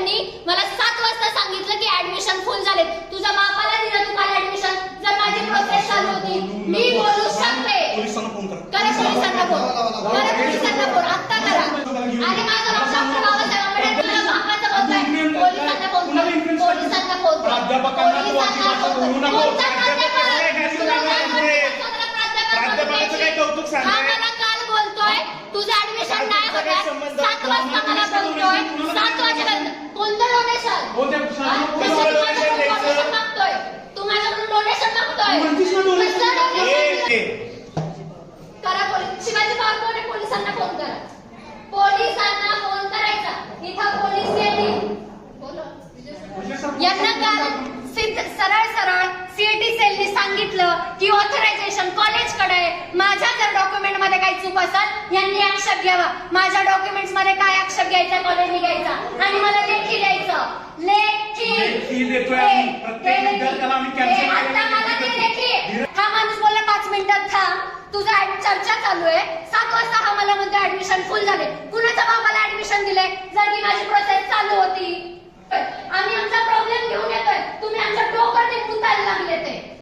यांनी मला 7 वाजता सांगितलं की ऍडमिशन फुल झाले. तुझ्या बापाला दिलं तू काल ऍडमिशन. जर माझी प्रोसेस चालू होती मी बोलू शकते. पोलिसांना फोन करा. करा पोलिसांना फोन. करा पोलिसांना फोन आत्ता करा. आणि माझा बाप डॉक्टर बाबासाहेब आंबेडकर बापाचं बोलताय. पोलिसांना फोन करा. पोलिसांना फोन करा. प्राध्यापकांना तू अजिबात बोलू नको. प्राध्यापकाचं काय कौतुक सांग. हा मला काल बोलतोय तुझं ऍडमिशन नाही होणार. 7 वाजता मला बोलतोय. 7 वाजेपर्यंत कोणतं डोनेशन? डोनेशन मागतोय. तू माझ्याकडून डोनेशन मागतोय. करा पोलीस. शिवाजी पार्कवर पोलिसांना फोन करा. पोलिसांना फोन करायचा. इथं पोलीस येतील. यांना काल सरळ सीएटी सेलनी सांगितलं की ऑथरायझेशन कॉलेजकडे आहे. माझ्या जर डॉक्युमेंट मध्ये काही चूक असेल यांनी आक्षेप घ्यावा. माझ्या डॉक्युमेंट्स मध्ये काय आक्षेप घ्यायचा कॉलेजने घ्यायचा आणि मला लेखी द्यायचं. लेखी देतोय प्रत्येक विद्यार्थ्याला आम्ही कॅन्सल. आता मला ते लेखी. हा माणूस बोलला 5 मिनिटात थांब. तुझा चर्चा चालू आहे. 7 वाजता हा मला म्हणतो ऍडमिशन फुल झाले. कुणाच्या बाबाला ऍडमिशन दिले? जर की माझी प्रोसेस